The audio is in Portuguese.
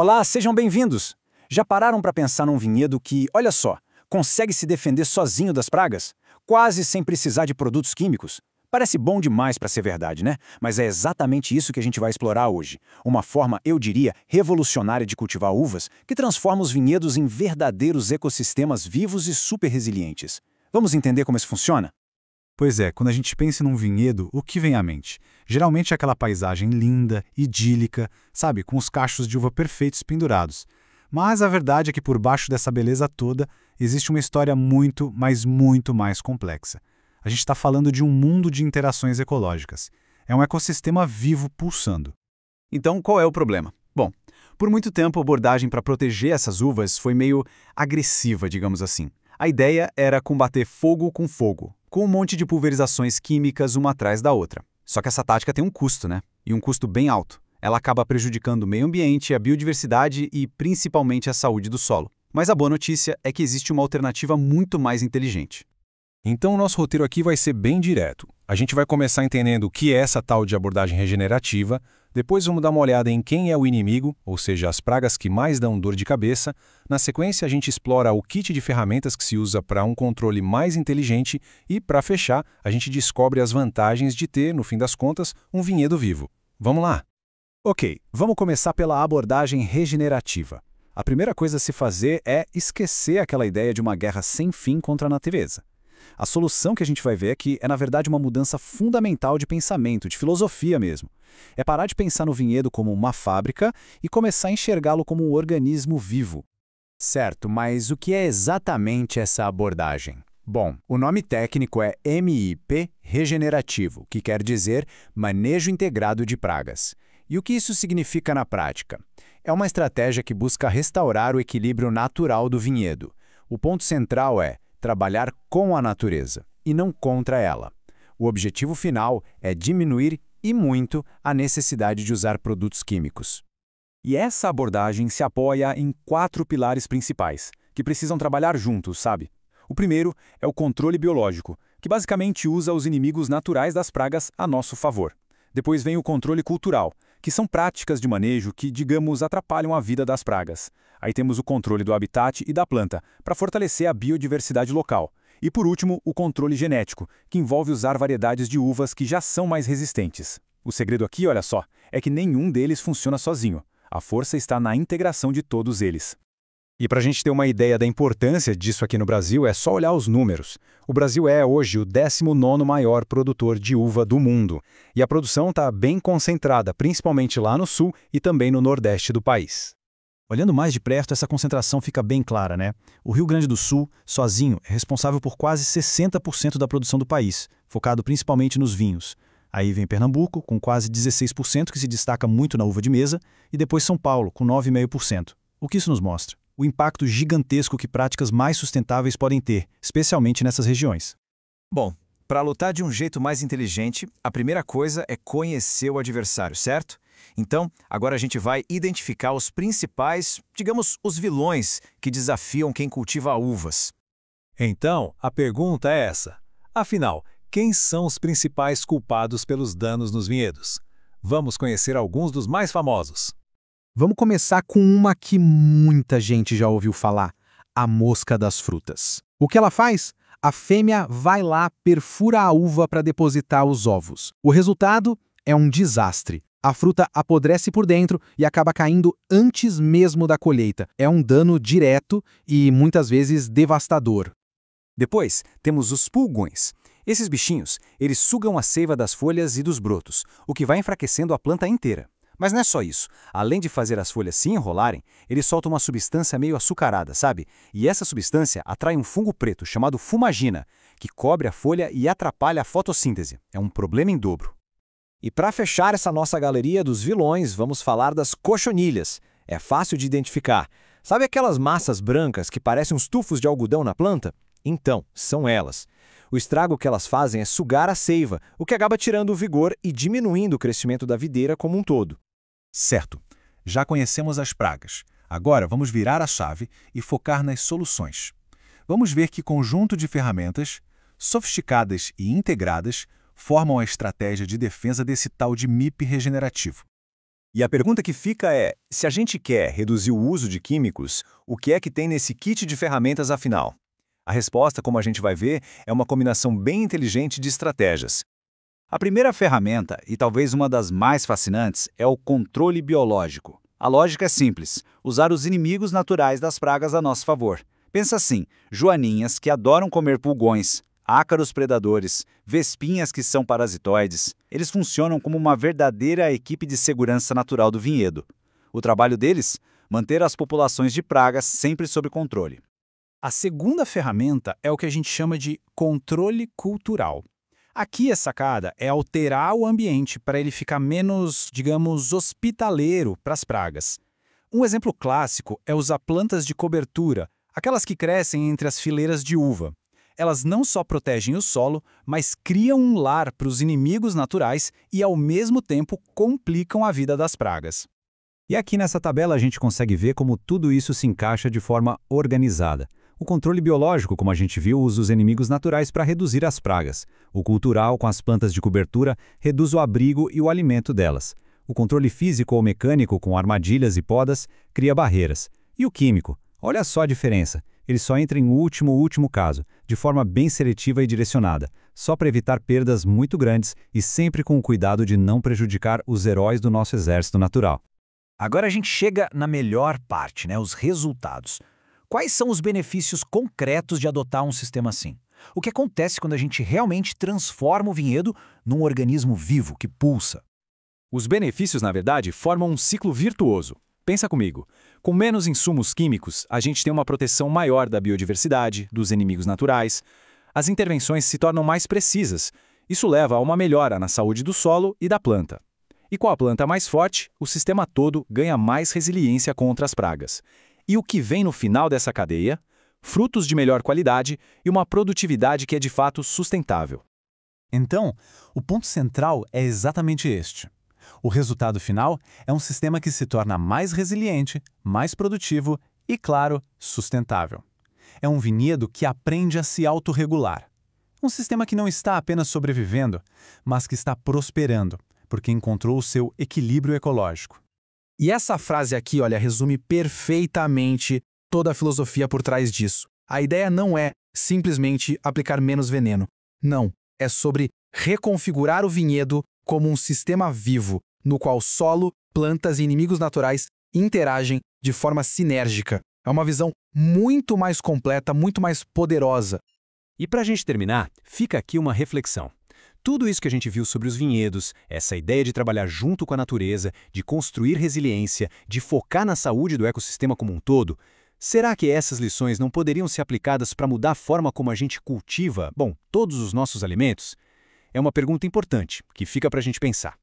Olá, sejam bem-vindos! Já pararam para pensar num vinhedo que, olha só, consegue se defender sozinho das pragas? Quase sem precisar de produtos químicos? Parece bom demais para ser verdade, né? Mas é exatamente isso que a gente vai explorar hoje. Uma forma, eu diria, revolucionária de cultivar uvas que transforma os vinhedos em verdadeiros ecossistemas vivos e super resilientes. Vamos entender como isso funciona? Pois é, quando a gente pensa num vinhedo, o que vem à mente? Geralmente é aquela paisagem linda, idílica, sabe, com os cachos de uva perfeitos pendurados. Mas a verdade é que por baixo dessa beleza toda existe uma história muito, mas muito mais complexa. A gente está falando de um mundo de interações ecológicas. É um ecossistema vivo pulsando. Então, qual é o problema? Bom, por muito tempo a abordagem para proteger essas uvas foi meio agressiva, digamos assim. A ideia era combater fogo, com um monte de pulverizações químicas uma atrás da outra. Só que essa tática tem um custo, né? E um custo bem alto. Ela acaba prejudicando o meio ambiente, a biodiversidade e principalmente a saúde do solo. Mas a boa notícia é que existe uma alternativa muito mais inteligente. Então, o nosso roteiro aqui vai ser bem direto. A gente vai começar entendendo o que é essa tal de abordagem regenerativa, depois vamos dar uma olhada em quem é o inimigo, ou seja, as pragas que mais dão dor de cabeça. Na sequência, a gente explora o kit de ferramentas que se usa para um controle mais inteligente e, para fechar, a gente descobre as vantagens de ter, no fim das contas, um vinhedo vivo. Vamos lá! Ok, vamos começar pela abordagem regenerativa. A primeira coisa a se fazer é esquecer aquela ideia de uma guerra sem fim contra a natureza. A solução que a gente vai ver aqui é, na verdade, uma mudança fundamental de pensamento, de filosofia mesmo. É parar de pensar no vinhedo como uma fábrica e começar a enxergá-lo como um organismo vivo. Certo, mas o que é exatamente essa abordagem? Bom, o nome técnico é MIP regenerativo, que quer dizer Manejo Integrado de Pragas. E o que isso significa na prática? É uma estratégia que busca restaurar o equilíbrio natural do vinhedo. O ponto central é trabalhar com a natureza e não contra ela. O objetivo final é diminuir e muito a necessidade de usar produtos químicos. E essa abordagem se apoia em 4 pilares principais, que precisam trabalhar juntos, sabe? O primeiro é o controle biológico, que basicamente usa os inimigos naturais das pragas a nosso favor. Depois vem o controle cultural, que são práticas de manejo que, digamos, atrapalham a vida das pragas. Aí temos o controle do habitat e da planta, para fortalecer a biodiversidade local. E por último, o controle genético, que envolve usar variedades de uvas que já são mais resistentes. O segredo aqui, olha só, é que nenhum deles funciona sozinho. A força está na integração de todos eles. E para a gente ter uma ideia da importância disso aqui no Brasil, é só olhar os números. O Brasil é hoje o 19º maior produtor de uva do mundo. E a produção está bem concentrada, principalmente lá no sul e também no nordeste do país. Olhando mais de perto, essa concentração fica bem clara, né? O Rio Grande do Sul, sozinho, é responsável por quase 60% da produção do país, focado principalmente nos vinhos. Aí vem Pernambuco, com quase 16%, que se destaca muito na uva de mesa, e depois São Paulo, com 9,5%. O que isso nos mostra? O impacto gigantesco que práticas mais sustentáveis podem ter, especialmente nessas regiões. Bom, para lutar de um jeito mais inteligente, a primeira coisa é conhecer o adversário, certo? Então, agora a gente vai identificar os principais, digamos, os vilões que desafiam quem cultiva uvas. Então, a pergunta é essa. Afinal, quem são os principais culpados pelos danos nos vinhedos? Vamos conhecer alguns dos mais famosos. Vamos começar com uma que muita gente já ouviu falar, a mosca das frutas. O que ela faz? A fêmea vai lá, perfura a uva para depositar os ovos. O resultado é um desastre. A fruta apodrece por dentro e acaba caindo antes mesmo da colheita. É um dano direto e muitas vezes devastador. Depois, temos os pulgões. Esses bichinhos, eles sugam a seiva das folhas e dos brotos, o que vai enfraquecendo a planta inteira. Mas não é só isso. Além de fazer as folhas se enrolarem, eles soltam uma substância meio açucarada, sabe? E essa substância atrai um fungo preto chamado fumagina, que cobre a folha e atrapalha a fotossíntese. É um problema em dobro. E para fechar essa nossa galeria dos vilões, vamos falar das cochonilhas. É fácil de identificar. Sabe aquelas massas brancas que parecem uns tufos de algodão na planta? Então, são elas. O estrago que elas fazem é sugar a seiva, o que acaba tirando o vigor e diminuindo o crescimento da videira como um todo. Certo, já conhecemos as pragas. Agora vamos virar a chave e focar nas soluções. Vamos ver que conjunto de ferramentas, sofisticadas e integradas, formam a estratégia de defesa desse tal de MIP regenerativo. E a pergunta que fica é, se a gente quer reduzir o uso de químicos, o que é que tem nesse kit de ferramentas afinal? A resposta, como a gente vai ver, é uma combinação bem inteligente de estratégias. A primeira ferramenta, e talvez uma das mais fascinantes, é o controle biológico. A lógica é simples: usar os inimigos naturais das pragas a nosso favor. Pensa assim: joaninhas que adoram comer pulgões, ácaros predadores, vespinhas que são parasitoides. Eles funcionam como uma verdadeira equipe de segurança natural do vinhedo. O trabalho deles? Manter as populações de pragas sempre sob controle. A segunda ferramenta é o que a gente chama de controle cultural. Aqui a sacada é alterar o ambiente para ele ficar menos, digamos, hospitaleiro para as pragas. Um exemplo clássico é usar plantas de cobertura, aquelas que crescem entre as fileiras de uva. Elas não só protegem o solo, mas criam um lar para os inimigos naturais e, ao mesmo tempo, complicam a vida das pragas. E aqui nessa tabela a gente consegue ver como tudo isso se encaixa de forma organizada. O controle biológico, como a gente viu, usa os inimigos naturais para reduzir as pragas. O cultural, com as plantas de cobertura, reduz o abrigo e o alimento delas. O controle físico ou mecânico, com armadilhas e podas, cria barreiras. E o químico? Olha só a diferença. Ele só entra em último caso, de forma bem seletiva e direcionada, só para evitar perdas muito grandes e sempre com o cuidado de não prejudicar os heróis do nosso exército natural. Agora a gente chega na melhor parte, né? Os resultados. Quais são os benefícios concretos de adotar um sistema assim? O que acontece quando a gente realmente transforma o vinhedo num organismo vivo que pulsa? Os benefícios, na verdade, formam um ciclo virtuoso. Pensa comigo, com menos insumos químicos, a gente tem uma proteção maior da biodiversidade, dos inimigos naturais. As intervenções se tornam mais precisas. Isso leva a uma melhora na saúde do solo e da planta. E com a planta mais forte, o sistema todo ganha mais resiliência contra as pragas. E o que vem no final dessa cadeia? Frutos de melhor qualidade e uma produtividade que é de fato sustentável. Então, o ponto central é exatamente este. O resultado final é um sistema que se torna mais resiliente, mais produtivo e, claro, sustentável. É um vinhedo que aprende a se autorregular. Um sistema que não está apenas sobrevivendo, mas que está prosperando, porque encontrou o seu equilíbrio ecológico. E essa frase aqui, olha, resume perfeitamente toda a filosofia por trás disso. A ideia não é simplesmente aplicar menos veneno. Não, é sobre reconfigurar o vinhedo como um sistema vivo, no qual solo, plantas e inimigos naturais interagem de forma sinérgica. É uma visão muito mais completa, muito mais poderosa. E para a gente terminar, fica aqui uma reflexão. Tudo isso que a gente viu sobre os vinhedos, essa ideia de trabalhar junto com a natureza, de construir resiliência, de focar na saúde do ecossistema como um todo, será que essas lições não poderiam ser aplicadas para mudar a forma como a gente cultiva, todos os nossos alimentos? É uma pergunta importante, que fica para a gente pensar.